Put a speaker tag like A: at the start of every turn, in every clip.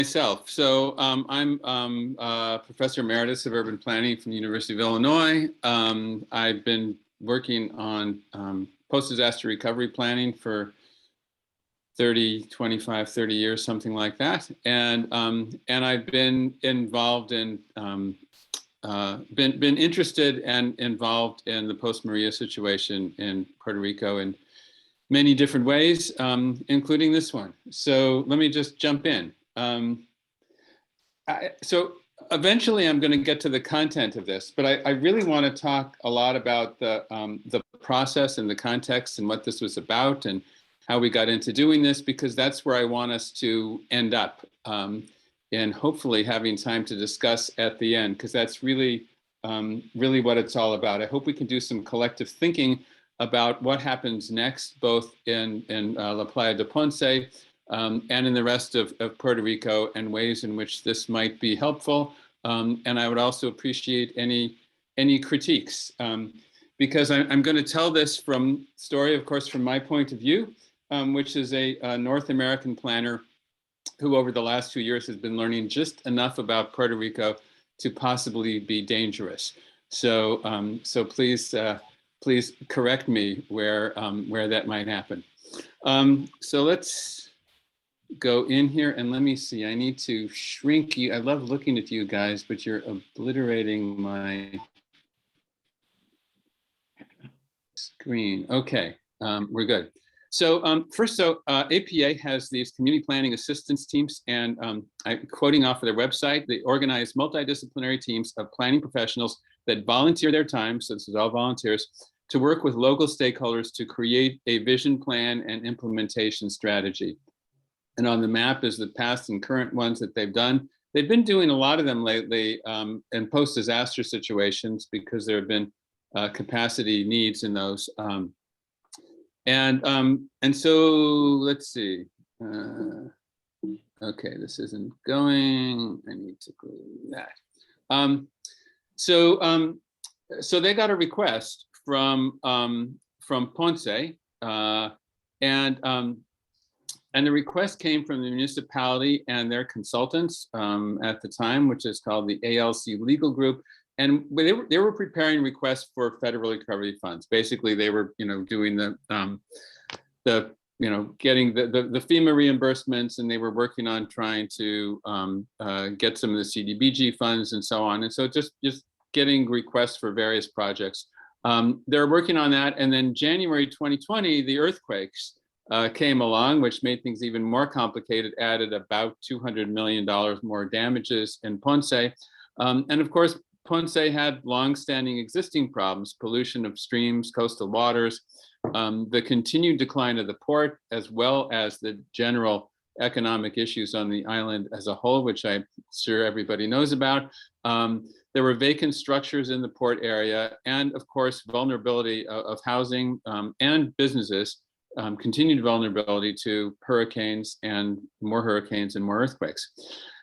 A: myself. So I'm Professor Emeritus of Urban Planning from the University of Illinois. I've been working on post-disaster recovery planning for 30 years, something like that. And I've been involved in, been interested and involved in the post-Maria situation in Puerto Rico in many different ways, including this one. So let me just jump in. So eventually I'm going to get to the content of this, but I really want to talk a lot about the process and the context and what this was about and how we got into doing this, because that's where I want us to end up, and hopefully having time to discuss at the end, because that's really, really what it's all about. I hope we can do some collective thinking about what happens next, both in La Playa de Ponce and in the rest of Puerto Rico, and ways in which this might be helpful. And I would also appreciate any critiques, because I'm going to tell this story, of course, from my point of view, which is a North American planner who over the last 2 years has been learning just enough about Puerto Rico to possibly be dangerous. So, so please correct me where that might happen. So let's go in here and let me see. I need to shrink you. I love looking at you guys, but you're obliterating my screen. Okay, we're good. So first, APA has these community planning assistance teams, and I'm quoting off of their website. They organize multidisciplinary teams of planning professionals that volunteer their time, so this is all volunteers, to work with local stakeholders to create a vision plan and implementation strategy. And on the map is the past and current ones that they've done. They've been doing a lot of them lately in post-disaster situations, because there have been capacity needs in those. And so let's see. Okay, this isn't going. I need to glue that. So they got a request from Ponce, and the request came from the municipality and their consultants at the time, which is called the ALC Legal Group. And they were preparing requests for federal recovery funds. Basically, they were, doing getting the FEMA reimbursements, and they were working on trying to get some of the CDBG funds and so on. And so just getting requests for various projects. They're working on that. And then January 2020, the earthquakes came along, which made things even more complicated, added about $200 million more damages in Ponce. And of course, Ponce had longstanding existing problems: pollution of streams, coastal waters, the continued decline of the port, as well as the general economic issues on the island as a whole, which I'm sure everybody knows about. There were vacant structures in the port area, and of course, vulnerability of housing and businesses, continued vulnerability to hurricanes and more earthquakes.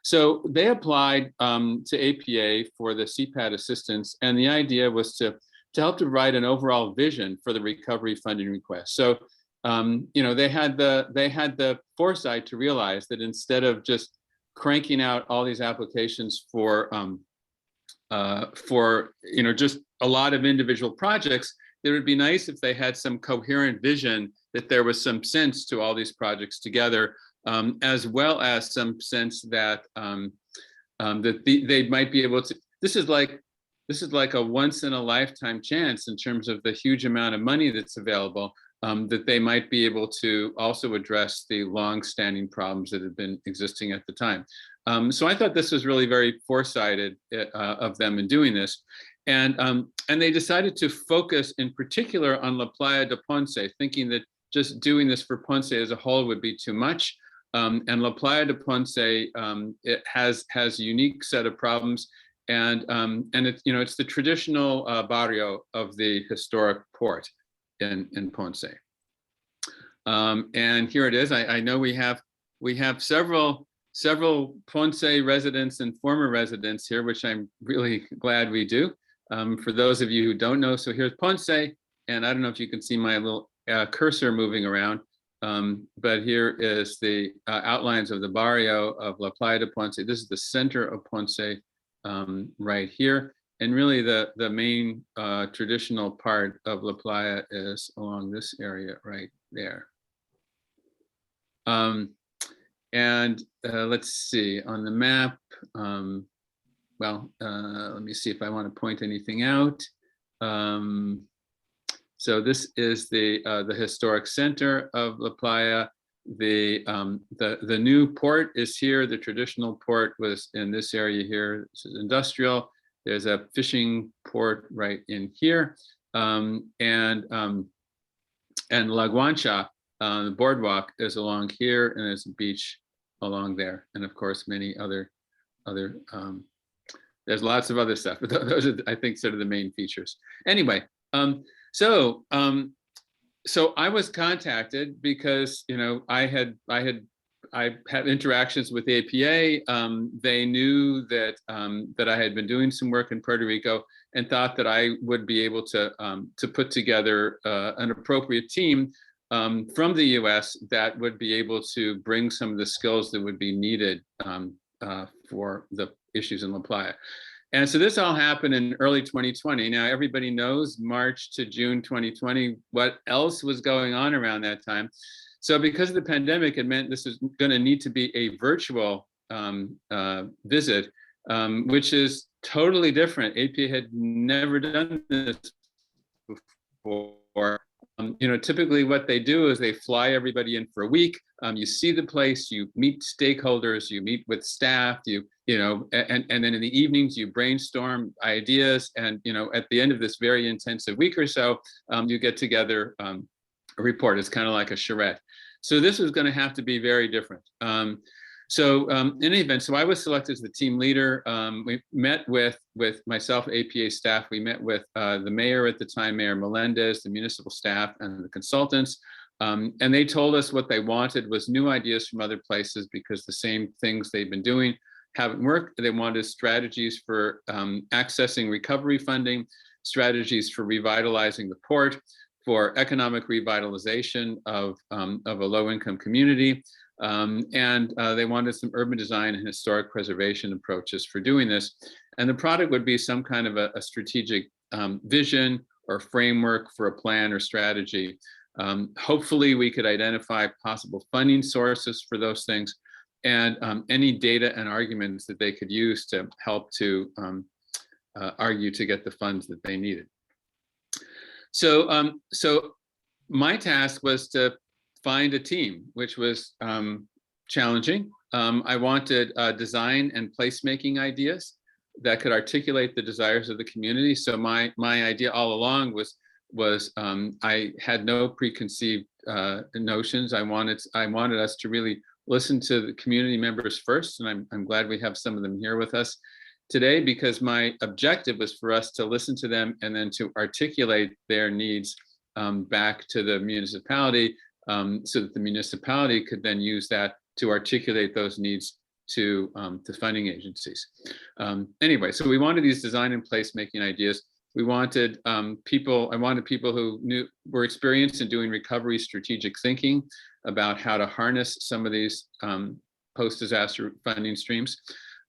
A: So they applied to APA for the CPAT assistance, and the idea was to help to write an overall vision for the recovery funding request. So they had the foresight to realize that instead of just cranking out all these applications for just a lot of individual projects, it would be nice if they had some coherent vision, that there was some sense to all these projects together, as well as some sense that they might be able to. This is like a once in a lifetime chance in terms of the huge amount of money that's available, that they might be able to also address the long-standing problems that had been existing at the time. So I thought this was really very foresighted of them in doing this. And they decided to focus in particular on La Playa de Ponce, thinking that just doing this for Ponce as a whole would be too much. And La Playa de Ponce, it has a unique set of problems, and it's the traditional barrio of the historic port in Ponce. And here it is. I know we have several Ponce residents and former residents here, which I'm really glad we do. For those of you who don't know, so here's Ponce, and I don't know if you can see my little cursor moving around. But here is the outlines of the barrio of La Playa de Ponce. This is the center of Ponce right here. And really the main traditional part of La Playa is along this area right there. And let's see, on the map, let me see if I want to point anything out. So this is the historic center of La Playa. The new port is here. The traditional port was in this area here. This is industrial. There's a fishing port right in here, and La Guancha, the boardwalk, is along here, and there's a beach along there, and of course many other. There's lots of other stuff, but those are, I think, sort of the main features. Anyway, so I was contacted because, you know, I had interactions with the APA. They knew that that I had been doing some work in Puerto Rico and thought that I would be able to put together an appropriate team from the U.S. that would be able to bring some of the skills that would be needed for the issues in LaPlaya. And so this all happened in early 2020. Now, everybody knows March to June 2020, what else was going on around that time. So because of the pandemic, it meant this was going to need to be a virtual visit, which is totally different. APA had never done this before. You know, typically what they do is they fly everybody in for a week. You see the place, you meet stakeholders, you meet with staff, you know, and then in the evenings you brainstorm ideas, and you know, at the end of this very intensive week or so, you get together a report. It's kind of like a charrette. So this was going to have to be very different. In any event, so I was selected as the team leader. We met with myself, APA staff. We met with the mayor at the time, Mayor Melendez, the municipal staff, and the consultants. And they told us what they wanted was new ideas from other places, because the same things they've been doing haven't worked. They wanted strategies for accessing recovery funding, strategies for revitalizing the port, for economic revitalization of a low-income community. And they wanted some urban design and historic preservation approaches for doing this. And the product would be some kind of a strategic vision or framework for a plan or strategy. Hopefully we could identify possible funding sources for those things, and any data and arguments that they could use to help to argue to get the funds that they needed. So my task was to find a team, which was challenging. I wanted design and placemaking ideas that could articulate the desires of the community. So my idea all along was I had no preconceived notions. I wanted us to really listen to the community members first, and I'm glad we have some of them here with us today, because my objective was for us to listen to them and then to articulate their needs back to the municipality, so that the municipality could then use that to articulate those needs to funding agencies. Anyway, so we wanted these design and placemaking ideas. We wanted people who were experienced in doing recovery strategic thinking about how to harness some of these post-disaster funding streams.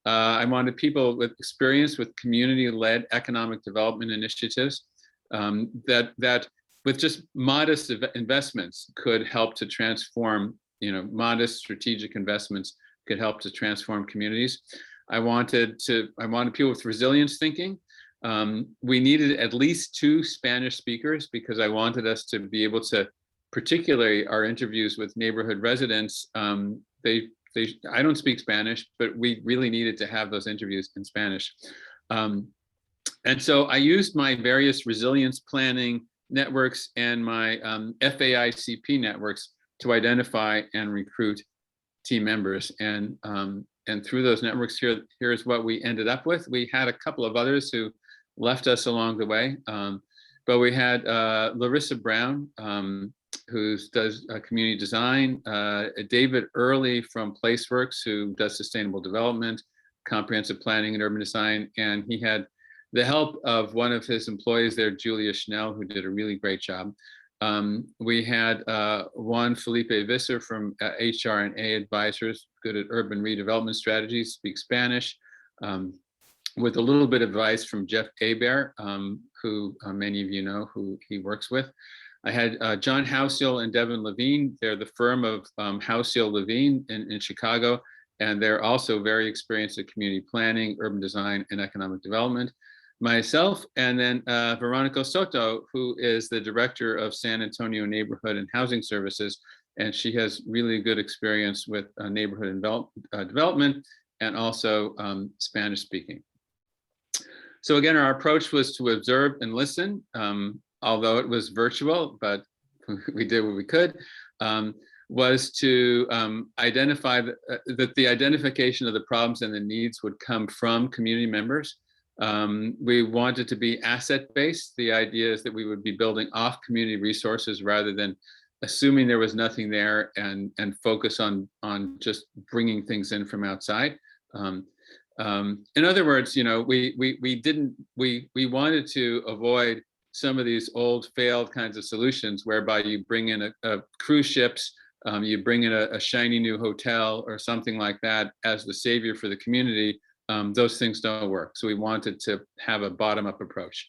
A: I wanted people with experience with community-led economic development initiatives that with just modest investments could help to transform, you know, modest strategic investments could help to transform communities. I wanted people with resilience thinking. We needed at least 2 Spanish speakers, because I wanted us to be able to, particularly our interviews with neighborhood residents, I don't speak Spanish, but we really needed to have those interviews in Spanish. And so I used my various resilience planning networks and my AICP networks to identify and recruit team members. And through those networks, here's what we ended up with. We had a couple of others who left us along the way, but we had Larissa Brown, who does community design, David Early from PlaceWorks, who does sustainable development, comprehensive planning and urban design, and he had the help of one of his employees there, Julia Schnell, who did a really great job. We had Juan Felipe Visser from HR&A Advisors, good at urban redevelopment strategies, speaks Spanish, with a little bit of advice from Jeff Hebert, who many of you know, who he works with. I had John Househill and Devin Levine. They're the firm of Househill Levine in Chicago, and they're also very experienced at community planning, urban design, and economic development. Myself, and then Veronica Soto, who is the director of San Antonio Neighborhood and Housing Services, and she has really good experience with neighborhood development and also Spanish speaking. So again, our approach was to observe and listen, although it was virtual, but we did what we could, was to identify that the identification of the problems and the needs would come from community members. We wanted to be asset-based. The idea is that we would be building off community resources rather than assuming there was nothing there and focus on just bringing things in from outside. In other words, you know, we wanted to avoid some of these old failed kinds of solutions whereby you bring in a cruise ships, you bring in a shiny new hotel or something like that as the savior for the community. Those things don't work. So we wanted to have a bottom-up approach.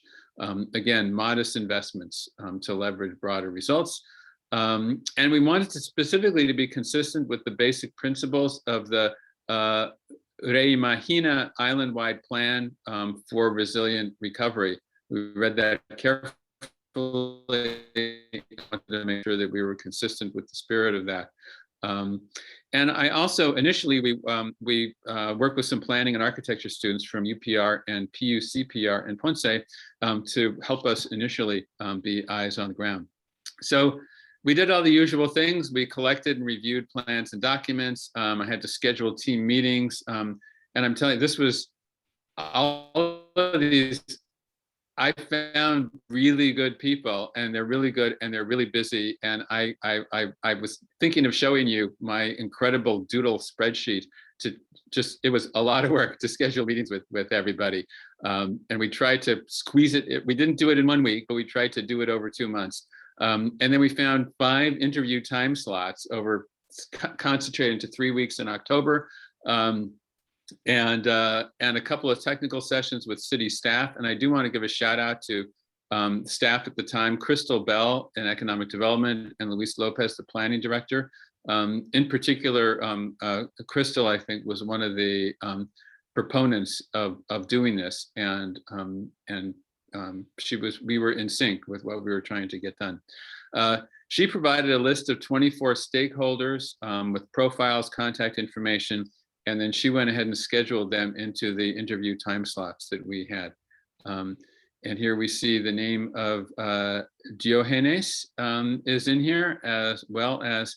A: Again, modest investments to leverage broader results. And we wanted to specifically to be consistent with the basic principles of the Reimagina island-wide plan for resilient recovery. We read that carefully, to make sure that we were consistent with the spirit of that. And I also, initially, we worked with some planning and architecture students from UPR and PUCPR in Ponce to help us initially be eyes on the ground. So we did all the usual things. We collected and reviewed plans and documents. I had to schedule team meetings. And I'm telling you, this was all of these. I found really good people, and they're really good, and they're really busy. And I was thinking of showing you my incredible doodle spreadsheet to just, it was a lot of work to schedule meetings with everybody. And we tried to squeeze it. We didn't do it in 1 week, but we tried to do it over 2 months. And then we found 5 interview time slots concentrated into 3 weeks in October. And a couple of technical sessions with city staff. And I do want to give a shout out to staff at the time, Crystal Bell in economic development and Luis Lopez, the planning director. In particular, Crystal, I think, was one of the proponents of doing this. And we were in sync with what we were trying to get done. She provided a list of 24 stakeholders with profiles, contact information, and then she went ahead and scheduled them into the interview time slots that we had. And here we see the name of Diogenes is in here, as well as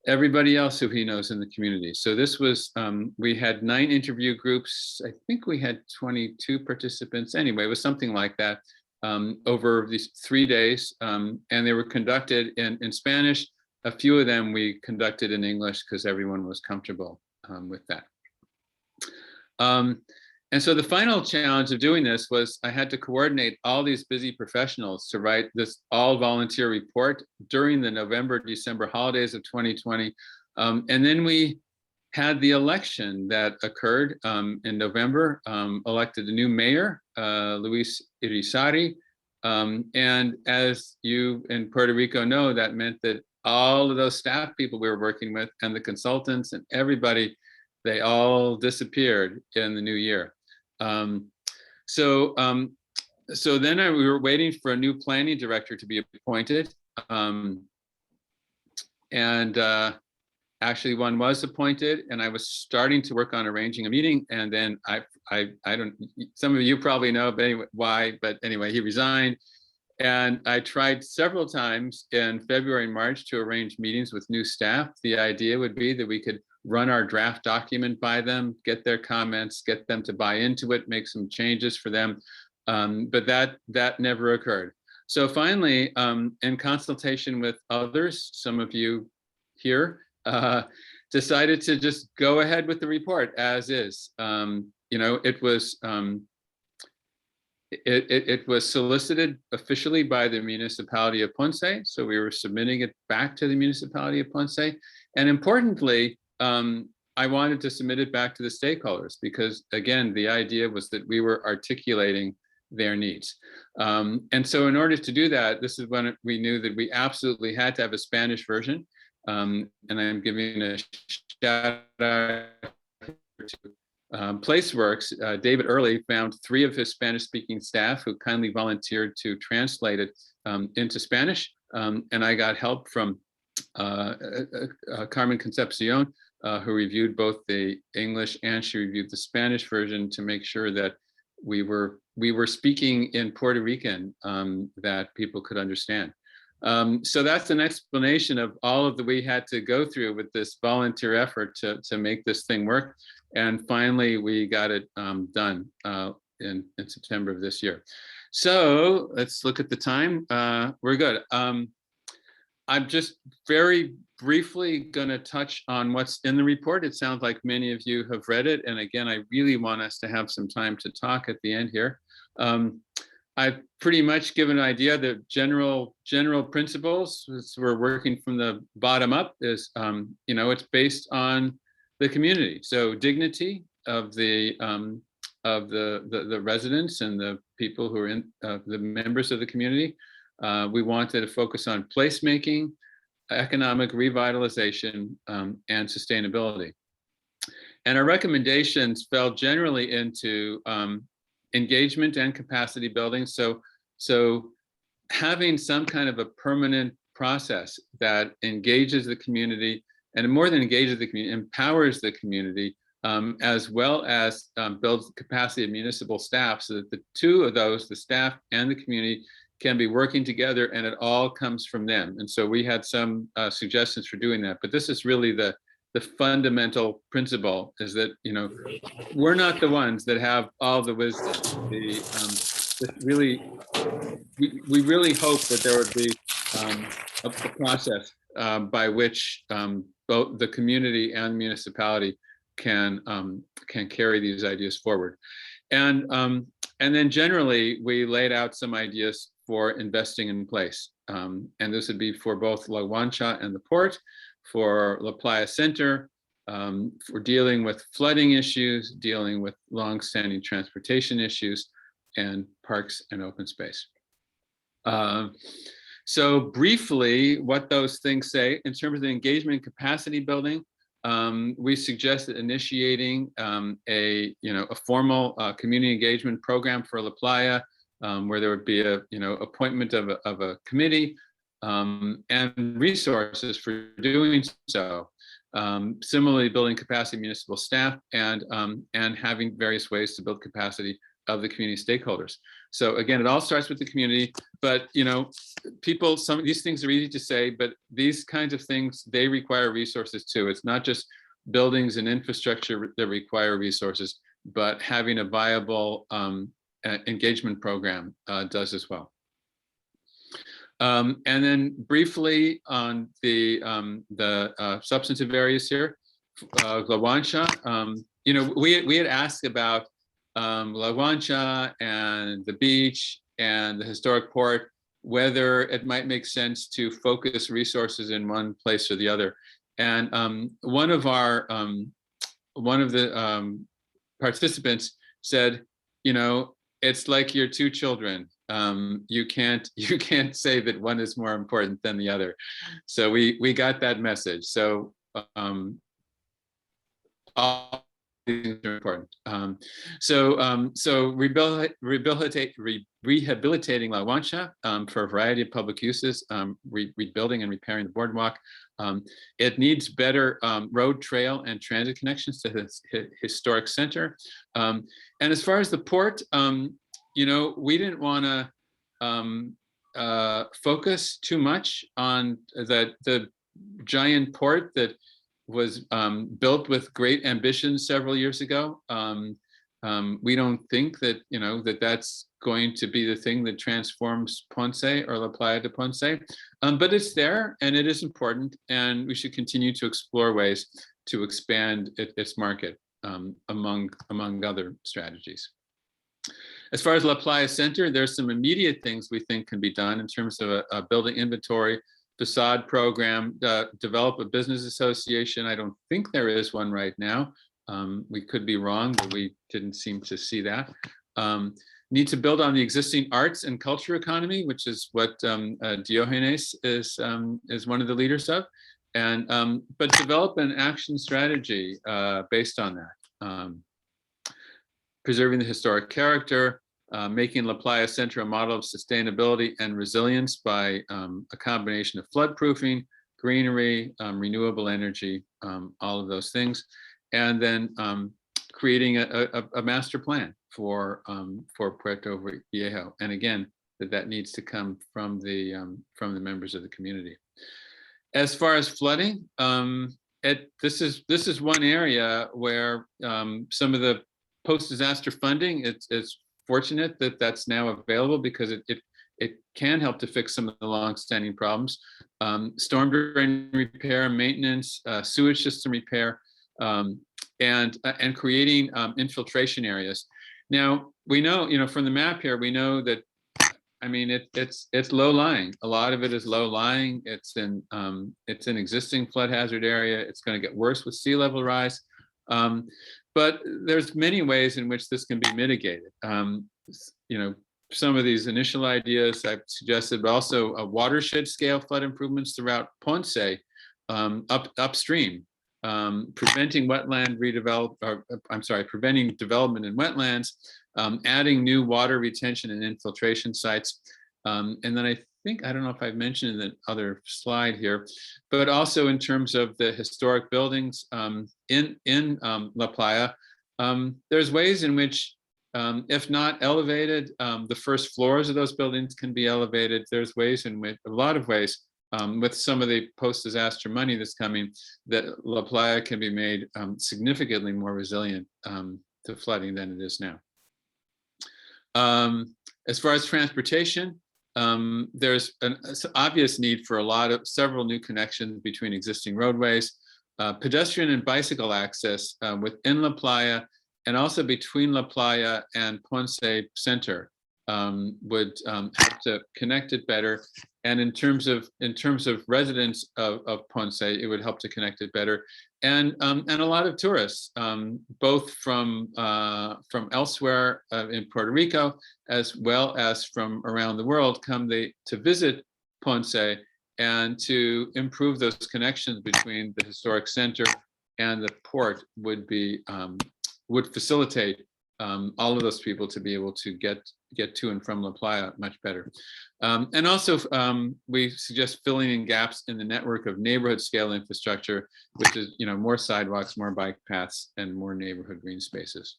A: everybody else who he knows in the community. So this was, we had 9 interview groups. I think we had 22 participants. Anyway, it was something like that over these 3 days. And they were conducted in Spanish. A few of them we conducted in English because everyone was comfortable with that. And so the final challenge of doing this was I had to coordinate all these busy professionals to write this all volunteer report during the November-December holidays of 2020. And then we had the election that occurred in November, elected a new mayor, Luis Irizarry. And as you in Puerto Rico know, that meant that all of those staff people we were working with and the consultants and everybody, they all disappeared in the new year. So then we were waiting for a new planning director to be appointed. Actually one was appointed, and I was starting to work on arranging a meeting. And then I don't, some of you probably know, but anyway, why, but anyway, he resigned. And I tried several times in February and March to arrange meetings with new staff. The idea would be that we could run our draft document by them, get their comments, get them to buy into it, make some changes for them. But that never occurred. So finally, in consultation with others, some of you here, decided to just go ahead with the report as is. You know, it was, it was solicited officially by the Municipality of Ponce, so we were submitting it back to the Municipality of Ponce. And importantly, I wanted to submit it back to the stakeholders because, again, the idea was that we were articulating their needs. And so in order to do that, this is when we knew that we absolutely had to have a Spanish version. And I'm giving a shout out to PlaceWorks. David Early found 3 of his Spanish-speaking staff who kindly volunteered to translate it into Spanish. And I got help from Carmen Concepcion, who reviewed both the English and she reviewed the Spanish version to make sure that we were speaking in Puerto Rican that people could understand. So that's an explanation of all of the we had to go through with this volunteer effort to make this thing work. And finally, we got it done in September of this year. So let's look at the time. We're good. I'm just very briefly going to touch on what's in the report. It sounds like many of you have read it. And again, I really want us to have some time to talk at the end here. I've pretty much given an idea. The general principles, as we're working from the bottom up, is it's based on the community. So dignity of the residents and the people who are in the members of the community. We wanted to focus on placemaking, economic revitalization, and sustainability. And our recommendations fell generally into engagement and capacity building. So having some kind of a permanent process that engages the community, and more than engages the community, empowers the community, as well as builds the capacity of municipal staff so that the two of those, the staff and the community, can be working together and it all comes from them. And so we had some suggestions for doing that, but this is really the fundamental principle is that, we're not the ones that have all the wisdom. We really hope that there would be a process by which both the community and municipality can carry these ideas forward. And then generally, we laid out some ideas for investing in place. And this would be for both La Guancha and the Port, for LaPlaya Center, for dealing with flooding issues, dealing with longstanding transportation issues, and parks and open space. So briefly, what those things say in terms of the engagement and capacity building, we suggested initiating a formal community engagement program for LaPlaya, where there would be a appointment of a committee and resources for doing so. Similarly, building capacity of municipal staff and having various ways to build capacity of the community stakeholders. So again, it all starts with the community, but some of these things are easy to say, but these kinds of things, they require resources too. It's not just buildings and infrastructure that require resources, but having a viable engagement program does as well. And then briefly on the substantive areas here, La Guancha, we had asked about La Guancha and the beach and the historic port, whether it might make sense to focus resources in one place or the other. And one of the participants said, it's like your two children. You can't say that one is more important than the other. So we got that message. So all things are important. So rehabilitating La Guancha for a variety of public uses, rebuilding and repairing the boardwalk. It needs better road, trail, and transit connections to the historic center. And as far as the port, we didn't want to focus too much on the giant port that was built with great ambition several years ago. We don't think that that's going to be the thing that transforms Ponce or La Playa de Ponce, but it's there and it is important, and we should continue to explore ways to expand its market among other strategies. As far as LaPlaya Center, there's some immediate things we think can be done in terms of a building inventory, facade program, develop a business association. I don't think there is one right now. We could be wrong, but we didn't seem to see that. Need to build on the existing arts and culture economy, which is what Diogenes is one of the leaders of, and but develop an action strategy based on that. Preserving the historic character, making LaPlaya Center a model of sustainability and resilience by a combination of floodproofing, greenery, renewable energy, all of those things, and then creating a master plan for Puerto Viejo. And again, that needs to come from the members of the community. As far as flooding, this is one area where some of the post-disaster funding, it's fortunate that that's now available because it can help to fix some of the long-standing problems. Storm drain repair, maintenance, sewage system repair, and creating infiltration areas. Now we know, from the map here, we know that, I mean, it's low lying. A lot of it is low lying. It's an existing flood hazard area. It's going to get worse with sea level rise. But there's many ways in which this can be mitigated. Some of these initial ideas I've suggested, but also a watershed scale flood improvements throughout Ponce, upstream, preventing preventing development in wetlands, adding new water retention and infiltration sites. And then I don't know if I've mentioned in the other slide here, but also in terms of the historic buildings in LaPlaya, there's ways in which, if not elevated, the first floors of those buildings can be elevated. There's ways in which, a lot of ways, with some of the post-disaster money that's coming, that LaPlaya can be made significantly more resilient to flooding than it is now. As far as transportation, there's an obvious need for several new connections between existing roadways, pedestrian and bicycle access within LaPlaya, and also between LaPlaya and Ponce Center would help to connect it better. And in terms of residents of Ponce, it would help to connect it better. And a lot of tourists, both from elsewhere in Puerto Rico, as well as from around the world, come to visit Ponce and to improve those connections between the historic center and the port would facilitate all of those people to be able to get to and from LaPlaya much better. And also, we suggest filling in gaps in the network of neighborhood scale infrastructure, which is more sidewalks, more bike paths, and more neighborhood green spaces.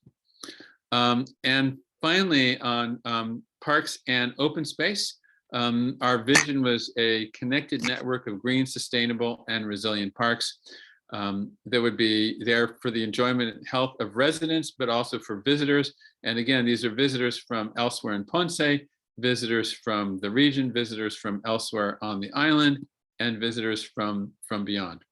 A: And finally, on parks and open space, our vision was a connected network of green, sustainable, and resilient parks that would be there for the enjoyment and health of residents, but also for visitors. And again, these are visitors from elsewhere in Ponce, visitors from the region, visitors from elsewhere on the island, and visitors from beyond.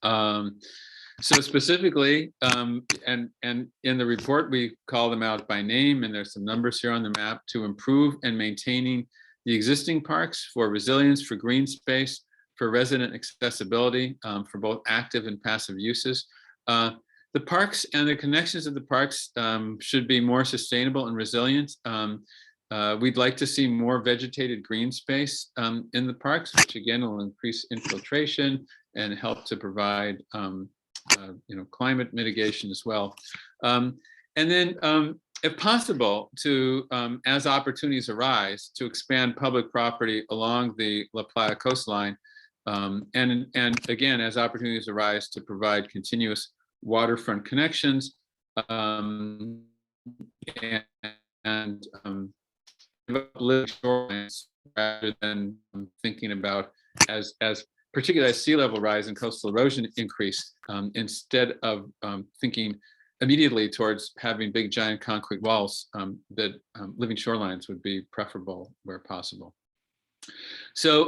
A: So specifically, and in the report, we call them out by name, and there's some numbers here on the map to improve and maintaining the existing parks for resilience, for green space, for resident accessibility, for both active and passive uses. The parks and the connections of the parks should be more sustainable and resilient. We'd like to see more vegetated green space in the parks, which again will increase infiltration and help to provide climate mitigation as well. And then if possible, to as opportunities arise, to expand public property along the LaPlaya coastline, and again, as opportunities arise, to provide continuous waterfront connections and living shorelines, rather than thinking about as particularly as sea level rise and coastal erosion increase, instead of thinking immediately towards having big giant concrete walls, that living shorelines would be preferable where possible. So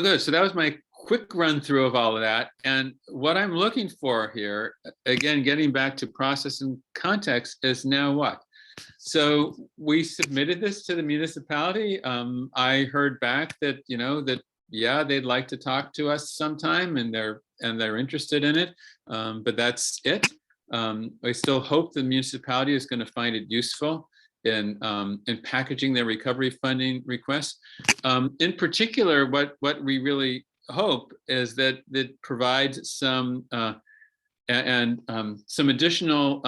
A: good. So that was my quick run through of all of that. And what I'm looking for here, again, getting back to process and context, is now what? So we submitted this to the municipality. I heard back that, yeah, they'd like to talk to us sometime, and they're interested in it. But that's it. I still hope the municipality is going to find it useful in packaging their recovery funding requests. In particular, what we really hope is that it provides some some additional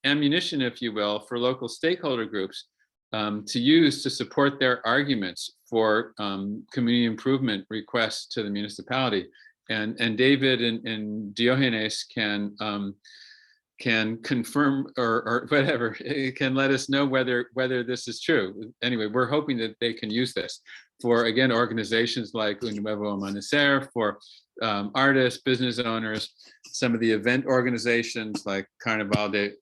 A: ammunition, if you will, for local stakeholder groups to use to support their arguments for community improvement requests to the municipality. And David and Diogenes can confirm or whatever, it can let us know whether this is true. Anyway, we're hoping that they can use this for, again, organizations like Un Nuevo Amanecer, for artists, business owners, some of the event organizations like Carnaval de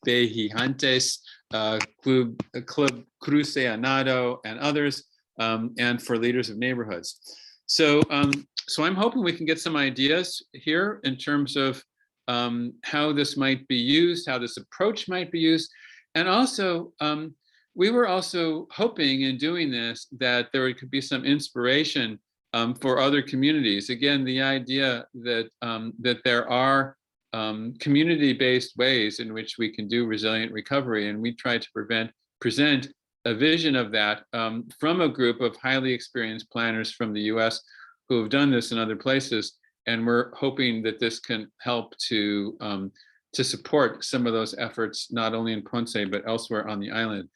A: Vigilantes, Club Cruce Anado, and others, and for leaders of neighborhoods. So I'm hoping we can get some ideas here in terms of how this might be used, how this approach might be used. And also, we were also hoping in doing this that there could be some inspiration for other communities. Again, the idea that that there are community-based ways in which we can do resilient recovery, and we try to present a vision of that from a group of highly experienced planners from the U.S. who have done this in other places. And we're hoping that this can help to support some of those efforts, not only in Ponce, but elsewhere on the island.